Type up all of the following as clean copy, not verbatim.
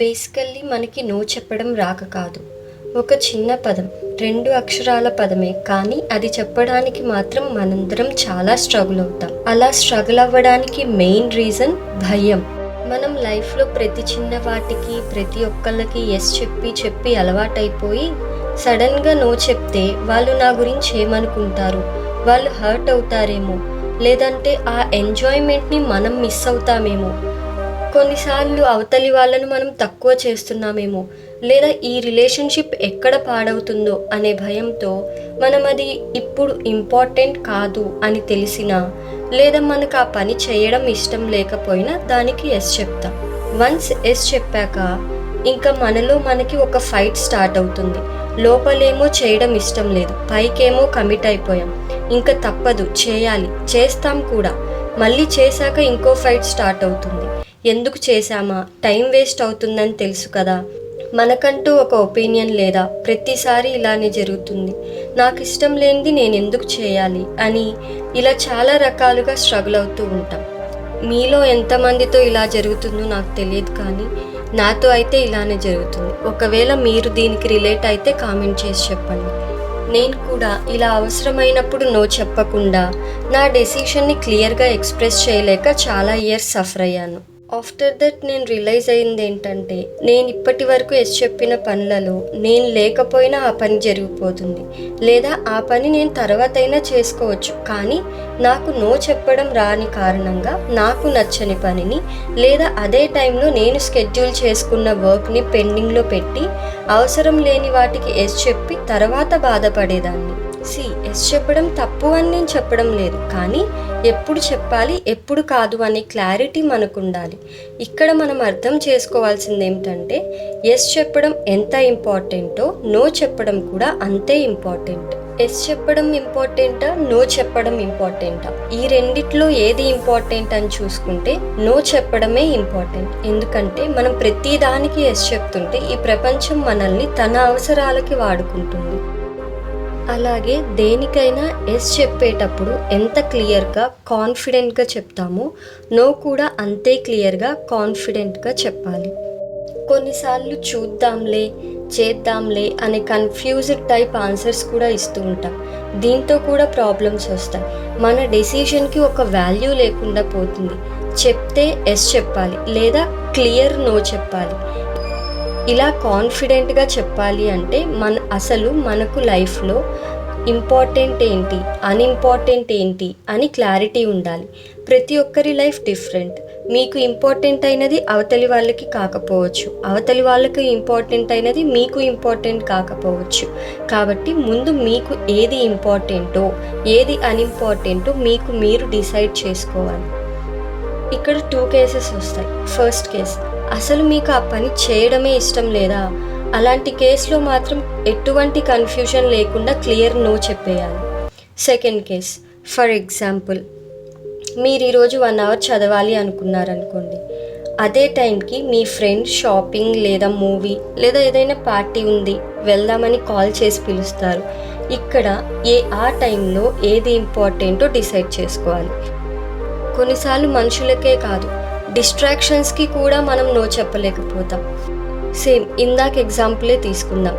Basically మనకి no చెప్పడం రాక కాదు. ఒక చిన్న పదం, 2 అక్షరాల పదమే, కానీ అది చెప్పడానికి మాత్రం మనందరం చాలా స్ట్రగుల్ అవుతాం. అలా స్ట్రగుల్ అవ్వడానికి మెయిన్ రీజన్ భయం. మనం లైఫ్లో ప్రతి చిన్న వాటికి ప్రతి ఒక్కళ్ళకి ఎస్ చెప్పి అలవాటైపోయి సడన్గా నో చెప్తే వాళ్ళు నా గురించి ఏమనుకుంటారు, వాళ్ళు హర్ట్ అవుతారేమో, లేదంటే ఆ ఎంజాయ్మెంట్ని మనం మిస్ అవుతామేమో, కొన్నిసార్లు అవతలి వాళ్ళను మనం తక్కువ చేస్తున్నామేమో, లేదా ఈ రిలేషన్షిప్ ఎక్కడ పాడవుతుందో అనే భయంతో మనం అది ఇప్పుడు ఇంపార్టెంట్ కాదు అని తెలిసినా, లేదా మనకు ఆ పని చేయడం ఇష్టం లేకపోయినా దానికి ఎస్ చెప్తాం. వన్స్ ఎస్ చెప్పాక ఇంకా మనలో మనకి ఒక ఫైట్ స్టార్ట్ అవుతుంది. లోపలేమో చేయడం ఇష్టం లేదు, పైకేమో కమిట్ అయిపోయాం, ఇంకా తప్పదు చేయాలి, చేస్తాం కూడా. మళ్ళీ చేశాక ఇంకో ఫైట్ స్టార్ట్ అవుతుంది. ఎందుకు చేశామా, టైం వేస్ట్ అవుతుందని తెలుసు కదా, మనకంటూ ఒక ఒపీనియన్ లేదా, ప్రతిసారి ఇలానే జరుగుతుంది, నాకు ఇష్టం లేనిది నేను ఎందుకు చేయాలి అని ఇలా చాలా రకాలుగా స్ట్రగుల్ అవుతూ ఉంటాం. మీలో ఎంతమందితో ఇలా జరుగుతుందో నాకు తెలియదు, కానీ నాతో అయితే ఇలానే జరుగుతుంది. ఒకవేళ మీరు దీనికి రిలేట్ అయితే కామెంట్ చేసి చెప్పండి. నేను కూడా ఇలా అవసరమైనప్పుడు నో చెప్పకుండా నా డెసిషన్ని క్లియర్గా ఎక్స్ప్రెస్ చేయలేక చాలా ఇయర్స్ సఫర్ అయ్యాను. ఆఫ్టర్ దట్ నేను రియలైజ్ అయింది ఏంటంటే, నేను ఇప్పటి వరకు ఎస్ చెప్పిన పనులలో నేను లేకపోయినా ఆ పని జరిగిపోతుంది, లేదా ఆ పని నేను తర్వాత అయినా చేసుకోవచ్చు, కానీ నాకు నో చెప్పడం రాని కారణంగా నాకు నచ్చని పనిని, లేదా అదే టైంలో నేను స్కెడ్యూల్ చేసుకున్న వర్క్ని పెండింగ్లో పెట్టి అవసరం లేని వాటికి ఎస్ చెప్పి తర్వాత బాధపడేదాన్ని. ఎస్ చెప్పడం తప్పు అని నేను చెప్పడం లేదు, కానీ ఎప్పుడు చెప్పాలి ఎప్పుడు కాదు అనే క్లారిటీ మనకు ఉండాలి. ఇక్కడ మనం అర్థం చేసుకోవాల్సింది ఏమిటంటే, ఎస్ చెప్పడం ఎంత ఇంపార్టెంటో నో చెప్పడం కూడా అంతే ఇంపార్టెంట్. ఎస్ చెప్పడం ఇంపార్టెంటా, నో చెప్పడం ఇంపార్టెంటా? ఈ రెండిట్లో ఏది ఇంపార్టెంట్ అని చూసుకుంటే నో చెప్పడమే ఇంపార్టెంట్. ఎందుకంటే మనం ప్రతి దానికి ఎస్ చెప్తుంటే ఈ ప్రపంచం మనల్ని తన అవసరాలకి వాడుకుంటుంది. అలాగే దేనికైనా ఎస్ చెప్పేటప్పుడు ఎంత క్లియర్గా కాన్ఫిడెంట్గా చెప్తామో నో కూడా అంతే క్లియర్గా కాన్ఫిడెంట్గా చెప్పాలి. కొన్నిసార్లు చూద్దాంలే చేద్దాంలే అనే కన్ఫ్యూజ్డ్ టైప్ ఆన్సర్స్ కూడా ఇస్తూ ఉంటాం. దీంతో కూడా ప్రాబ్లమ్స్ వస్తాయి. మన డెసిషన్కి ఒక వాల్యూ లేకుండా పోతుంది. చెప్తే ఎస్ చెప్పాలి, లేదా క్లియర్ నో చెప్పాలి. ఇలా కాన్ఫిడెంట్గా చెప్పాలి అంటే మనకు లైఫ్లో ఇంపార్టెంట్ ఏంటి, అన్ఇంపార్టెంట్ ఏంటి అని క్లారిటీ ఉండాలి. ప్రతి ఒక్కరి లైఫ్ డిఫరెంట్. మీకు ఇంపార్టెంట్ అయినది అవతలి వాళ్ళకి కాకపోవచ్చు, అవతలి వాళ్ళకి ఇంపార్టెంట్ అయినది మీకు ఇంపార్టెంట్ కాకపోవచ్చు. కాబట్టి ముందు మీకు ఏది ఇంపార్టెంటో ఏది అన్ఇంపార్టెంటో మీకు మీరు డిసైడ్ చేసుకోవాలి. ఇక్కడ 2 కేసెస్ వస్తాయి. ఫస్ట్ కేస్, అసలు మీకు ఆ పని చేయడమే ఇష్టం లేదా? అలాంటి కేసులో మాత్రం ఎటువంటి కన్ఫ్యూజన్ లేకుండా క్లియర్ నో చెప్పేయాలి. సెకండ్ కేస్, ఫర్ ఎగ్జాంపుల్, మీరు ఈరోజు 1 అవర్ చదవాలి అనుకున్నారనుకోండి. అదే టైంకి మీ ఫ్రెండ్ షాపింగ్ లేదా మూవీ లేదా ఏదైనా పార్టీ ఉంది వెళ్దామని కాల్ చేసి పిలుస్తారు. ఇక్కడ ఆ టైంలో ఏది ఇంపార్టెంటో డిసైడ్ చేసుకోవాలి. కొన్నిసార్లు మనుషులకే కాదు, డిస్ట్రాక్షన్స్కి కూడా మనం నో చెప్పలేకపోతాం. సేమ్ ఇందాక ఎగ్జాంపులే తీసుకుందాం.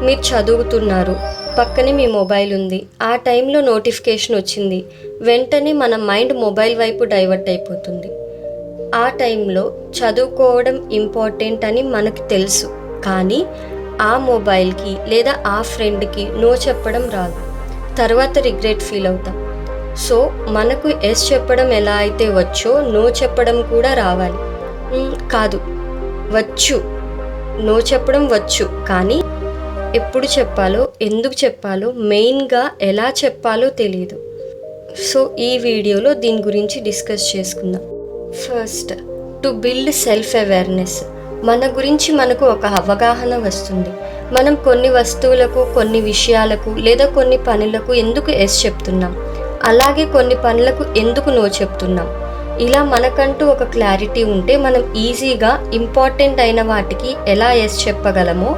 మీరు చదువుతున్నారు, పక్కనే మీ మొబైల్ ఉంది, ఆ టైంలో నోటిఫికేషన్ వచ్చింది, వెంటనే మన మైండ్ మొబైల్ వైపు డైవర్ట్ అయిపోతుంది. ఆ టైంలో చదువుకోవడం ఇంపార్టెంట్ అని మనకు తెలుసు, కానీ ఆ మొబైల్కి లేదా ఆ ఫ్రెండ్కి నో చెప్పడం రాదు. తర్వాత రిగ్రెట్ ఫీల్ అవుతాం. సో మనకు ఎస్ చెప్పడం ఎలా అయితే వచ్చో నో చెప్పడం కూడా రావాలి. నో చెప్పడం వచ్చు, కానీ ఎప్పుడు చెప్పాలో, ఎందుకు చెప్పాలో, మెయిన్గా ఎలా చెప్పాలో తెలియదు. సో ఈ వీడియోలో దీని గురించి డిస్కస్ చేసుకుందాం. First, to build self awareness. మన గురించి మనకు ఒక అవగాహన వస్తుంది. మనం కొన్ని వస్తువులకు, కొన్ని విషయాలకు లేదా కొన్ని పనులకు ఎందుకు ఎస్ చెప్తున్నాం, అలాగే కొన్ని పనులకు ఎందుకు నో చెప్తున్నాం. ఇలా మనకంటూ ఒక క్లారిటీ ఉంటే మనం ఈజీగా ఇంపార్టెంట్ అయిన వాటికి ఎలా ఎస్ చెప్పగలమో,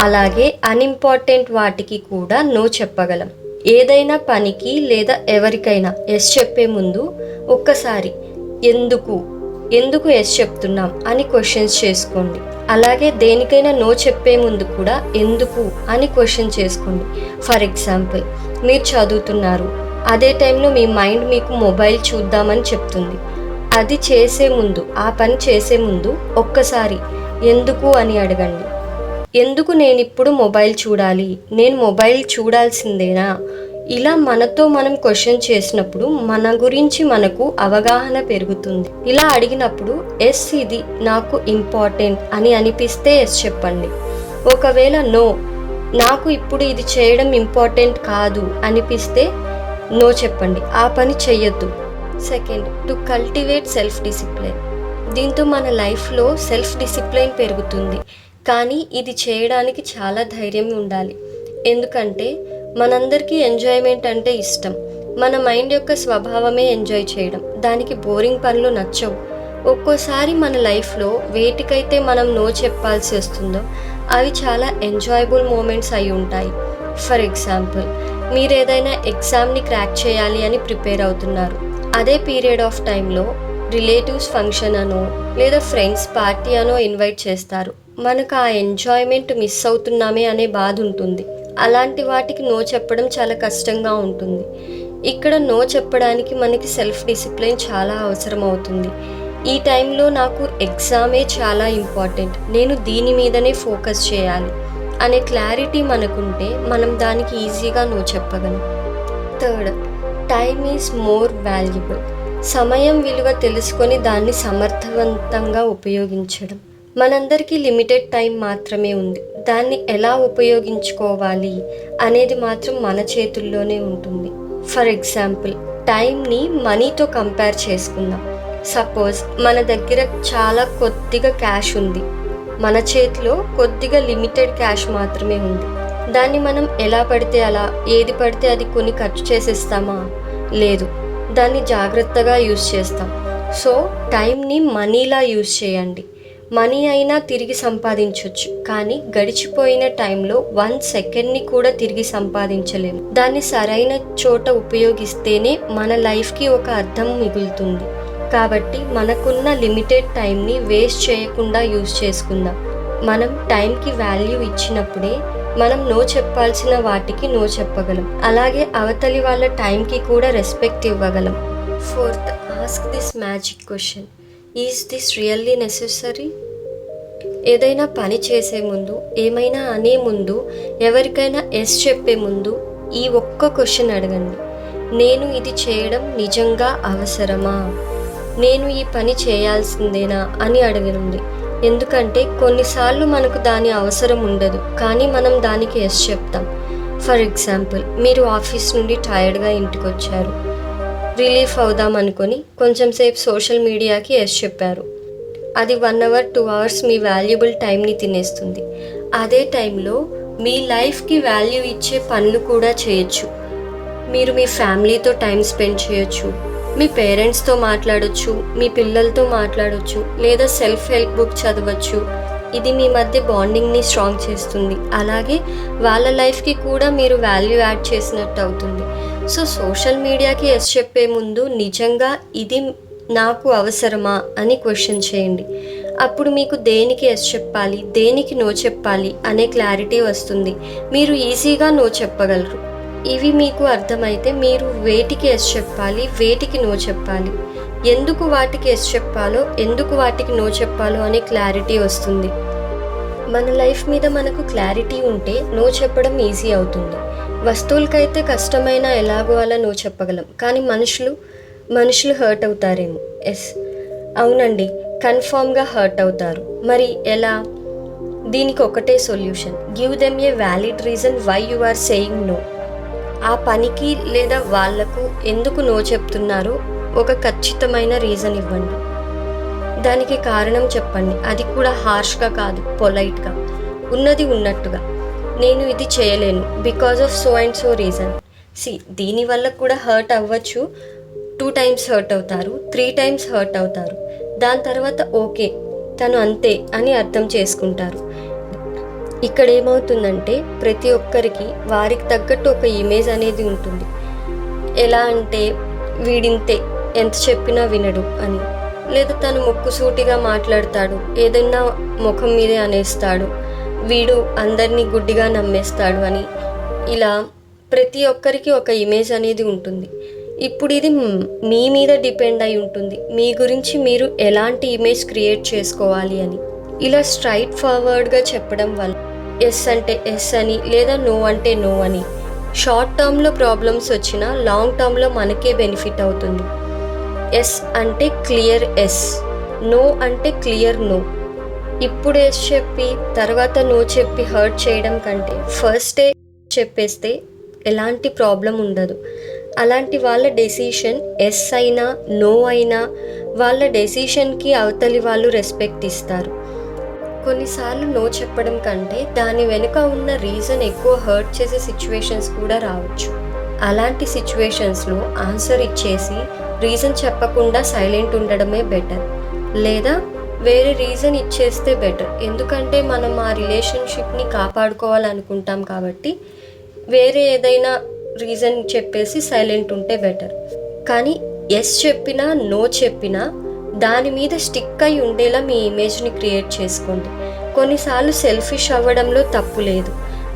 అలాగే అన్ఇంపార్టెంట్ వాటికి కూడా నో చెప్పగలం. ఏదైనా పనికి లేదా ఎవరికైనా ఎస్ చెప్పే ముందు ఒక్కసారి ఎందుకు, ఎందుకు ఎస్ చెప్తున్నాం అని క్వశ్చన్స్ చేసుకోండి. అలాగే దేనికైనా నో చెప్పే ముందు కూడా ఎందుకు అని క్వశ్చన్ చేసుకోండి. ఫర్ ఎగ్జాంపుల్, మీరు చదువుతున్నారు, అదే టైంలో మీ మైండ్ మీకు మొబైల్ చూద్దామని చెప్తుంది. అది చేసే ముందు, ఆ పని చేసే ముందు ఒక్కసారి ఎందుకు అని అడగండి. ఎందుకు నేను ఇప్పుడు మొబైల్ చూడాలి, నేను మొబైల్ చూడాల్సిందేనా? ఇలా మనతో మనం క్వశ్చన్ చేసినప్పుడు మన గురించి మనకు అవగాహన పెరుగుతుంది. ఇలా అడిగినప్పుడు ఎస్ ఇది నాకు ఇంపార్టెంట్ అని అనిపిస్తే ఎస్ చెప్పండి. ఒకవేళ నో, నాకు ఇప్పుడు ఇది చేయడం ఇంపార్టెంట్ కాదు అనిపిస్తే నో చెప్పండి, ఆ పని చెయ్యొద్దు. Second, to cultivate self discipline. దీంతో మన లైఫ్లో సెల్ఫ్ డిసిప్లిన్ పెరుగుతుంది. కానీ ఇది చేయడానికి చాలా ధైర్యం ఉండాలి. ఎందుకంటే మనందరికీ ఎంజాయ్మెంట్ అంటే ఇష్టం. మన మైండ్ యొక్క స్వభావమే ఎంజాయ్ చేయడం. దానికి బోరింగ్ పనులు నచ్చవు. ఒక్కోసారి మన లైఫ్లో వేటికైతే మనం నో చెప్పాల్సి వస్తుందో అవి చాలా ఎంజాయబుల్ మూమెంట్స్ అయి ఉంటాయి. ఫర్ ఎగ్జాంపుల్, మీరు ఏదైనా ఎగ్జామ్ని క్రాక్ చేయాలి అని ప్రిపేర్ అవుతున్నారు. అదే పీరియడ్ ఆఫ్ టైంలో రిలేటివ్స్ ఫంక్షన్ అనో లేదా ఫ్రెండ్స్ పార్టీ అనో ఇన్వైట్ చేస్తారు. మనకు ఆ ఎంజాయ్మెంట్ మిస్ అవుతున్నామే అనే బాధ ఉంటుంది. అలాంటి వాటికి నో చెప్పడం చాలా కష్టంగా ఉంటుంది. ఇక్కడ నో చెప్పడానికి మనకి సెల్ఫ్ డిసిప్లిన్ చాలా అవసరం అవుతుంది. ఈ టైంలో నాకు ఎగ్జామే చాలా ఇంపార్టెంట్, నేను దీని మీదనే ఫోకస్ చేయాలి అనే క్లారిటీ మనకుంటే మనం దానికి ఈజీగా నో చెప్పగలం. Third, time is more valuable. సమయం విలువ తెలుసుకొని దాన్ని సమర్థవంతంగా ఉపయోగించడం. మనందరికీ లిమిటెడ్ టైం మాత్రమే ఉంది. దాన్ని ఎలా ఉపయోగించుకోవాలి అనేది మాత్రం మన చేతుల్లోనే ఉంటుంది. ఫర్ ఎగ్జాంపుల్, టైంని మనీతో కంపేర్ చేసుకుందాం. సపోజ్ మన దగ్గర చాలా కొద్దిగా క్యాష్ ఉంది, మన చేతిలో కొద్దిగా లిమిటెడ్ క్యాష్ మాత్రమే ఉంది. దాన్ని మనం ఎలా పడితే అలా, ఏది పడితే అది కొని ఖర్చు చేసేస్తామా? లేదు, దాన్ని జాగ్రత్తగా యూజ్ చేస్తాం. సో టైంని మనీలా యూజ్ చేయండి. మనీ అయినా తిరిగి సంపాదించవచ్చు, కానీ గడిచిపోయిన టైంలో 1 సెకండ్ని కూడా తిరిగి సంపాదించలేము. దాన్ని సరైన చోట ఉపయోగిస్తేనే మన లైఫ్కి ఒక అర్థం మిగులుతుంది. కాబట్టి మనకున్న లిమిటెడ్ టైంని వేస్ట్ చేయకుండా యూజ్ చేసుకుందాం. మనం టైంకి వాల్యూ ఇచ్చినప్పుడే మనం నో చెప్పాల్సిన వాటికి నో చెప్పగలం. అలాగే అవతలి వాళ్ళ టైంకి కూడా రెస్పెక్ట్ ఇవ్వగలం. Fourth, ask this magic question, is this really necessary? ఏదైనా పని చేసే ముందు, ఏమైనా అనే ముందు, ఎవరికైనా ఎస్ చెప్పే ముందు ఈ ఒక్క క్వశ్చన్ అడగండి. నేను ఇది చేయడం నిజంగా అవసరమా? నేను ఈ పని చేయాల్సిందేనా అని అడగండి. ఎందుకంటే కొన్నిసార్లు మనకు దాని అవసరం ఉండదు, కానీ మనం దానికి ఎస్ చెప్తాం. ఫర్ ఎగ్జాంపుల్, మీరు ఆఫీస్ నుండి టైర్డ్గా ఇంటికి వచ్చారు. రిలీఫ్ అవుదాం అనుకొని కొంచెం సేపు సోషల్ మీడియాకి ఎస్ చెప్పారు. అది 1 అవర్ 2 అవర్స్ మీ వాల్యుబుల్ టైంని తినేస్తుంది. అదే టైంలో మీ లైఫ్కి వాల్యూ ఇచ్చే పనులు కూడా చేయొచ్చు. మీరు మీ ఫ్యామిలీతో టైం స్పెండ్ చేయొచ్చు, మీ పేరెంట్స్తో మాట్లాడొచ్చు, మీ పిల్లలతో మాట్లాడొచ్చు, లేదా సెల్ఫ్ హెల్ప్ బుక్ చదవచ్చు. ఇది మీ మధ్య బాండింగ్ని స్ట్రాంగ్ చేస్తుంది. అలాగే వాళ్ళ లైఫ్కి కూడా మీరు వాల్యూ యాడ్ చేసినట్టు అవుతుంది. సో సోషల్ మీడియాకి ఎస్ చెప్పే ముందు నిజంగా ఇది నాకు అవసరమా అని క్వశ్చన్ చేయండి. అప్పుడు మీకు దేనికి ఎస్ చెప్పాలి, దేనికి నో చెప్పాలి అనే క్లారిటీ వస్తుంది. మీరు ఈజీగా నో చెప్పగలరు. ఇవి మీకు అర్థమైతే మీరు వేటికి ఎస్ చెప్పాలి, వేటికి నో చెప్పాలి, ఎందుకు వాటికి ఎస్ చెప్పాలో, ఎందుకు వాటికి నో చెప్పాలో అనే క్లారిటీ వస్తుంది. మన లైఫ్ మీద మనకు క్లారిటీ ఉంటే నో చెప్పడం ఈజీ అవుతుంది. వస్తువులకైతే కష్టమైన ఎలాగో అలా నో చెప్పగలం, కానీ మనుషులు హర్ట్ అవుతారేమో. ఎస్, అవునండి, కన్ఫామ్గా హర్ట్ అవుతారు. మరి ఎలా? దీనికి ఒకటే solution, give them a valid reason why you are saying no. ఆ పనికి లేదా వాళ్లకు ఎందుకు నో చెప్తున్నారో ఒక ఖచ్చితమైన రీజన్ ఇవ్వండి. దానికి కారణం చెప్పండి. అది కూడా హార్ష్గా కాదు, పొలైట్గా, ఉన్నది ఉన్నట్టుగా. నేను ఇది చేయలేను because of so and so reason. దీనివల్ల కూడా హర్ట్ అవ్వచ్చు. 2 times హర్ట్ అవుతారు, 3 times హర్ట్ అవుతారు. దాని తర్వాత ఓకే, తను అంతే అని అర్థం చేసుకుంటారు. ఇక్కడ ఏమవుతుందంటే ప్రతి ఒక్కరికి వారికి తగ్గట్టు ఒక ఇమేజ్ అనేది ఉంటుంది. ఎలా అంటే వీడింతే, ఎంత చెప్పినా వినడు అని. లేదా తను ముక్కుసూటిగా మాట్లాడతాడు, ఏదైనా ముఖం మీదే అనేస్తాడు, వీడు అందరినీ గుడ్డిగా నమ్మేస్తాడు అని. ఇలా ప్రతి ఒక్కరికి ఒక ఇమేజ్ అనేది ఉంటుంది. ఇప్పుడు ఇది మీ మీద డిపెండ్ అయి ఉంటుంది, మీ గురించి మీరు ఎలాంటి ఇమేజ్ క్రియేట్ చేసుకోవాలి అని. ఇలా స్ట్రైట్ ఫార్వర్డ్గా చెప్పడం వల్ల ఎస్ అంటే ఎస్ అని, లేదా నో అంటే నో అని, షార్ట్ టర్మ్లో ప్రాబ్లమ్స్ వచ్చినా లాంగ్ టర్మ్లో మనకే బెనిఫిట్ అవుతుంది. ఎస్ అంటే క్లియర్ ఎస్, నో అంటే క్లియర్ నో. ఇప్పుడు ఎస్ చెప్పి తర్వాత నో చెప్పి హర్ట్ చేయడం కంటే ఫస్టే చెప్పేస్తే ఎలాంటి ప్రాబ్లం ఉండదు. అలాంటి వాళ్ళ డెసిషన్ ఎస్ అయినా నో అయినా వాళ్ళ డెసిషన్కి అవతలి వాళ్ళు రెస్పెక్ట్ ఇస్తారు. కొన్నిసార్లు నో చెప్పడం కంటే దాని వెనుక ఉన్న రీజన్ ఎక్కువ హర్ట్ చేసే సిచ్యువేషన్స్ కూడా రావచ్చు. అలాంటి సిచ్యువేషన్స్లో ఆన్సర్ ఇచ్చేసి రీజన్ చెప్పకుండా సైలెంట్ ఉండడమే బెటర్, లేదా వేరే రీజన్ ఇచ్చేస్తే బెటర్. ఎందుకంటే మనం ఆ రిలేషన్షిప్ని కాపాడుకోవాలనుకుంటాం కాబట్టి వేరే ఏదైనా రీజన్ చెప్పేసి సైలెంట్ ఉంటే బెటర్. కానీ ఎస్ చెప్పినా నో చెప్పినా దాని మీద స్టిక్ అయి ఉండేలా మీ ఇమేజ్ని క్రియేట్ చేసుకోండి. కొన్నిసార్లు సెల్ఫిష్ అవ్వడంలో తప్పు లేదు.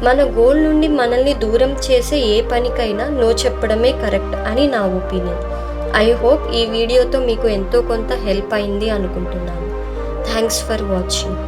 మన గోల్ నుండి మనల్ని దూరం చేసే ఏ పనికైనా నో చెప్పడమే కరెక్ట్ అని నా ఒపీనియన్. ఐ హోప్ ఈ వీడియోతో మీకు ఎంతో కొంత హెల్ప్ అయింది అనుకుంటున్నాను. Thanks for watching.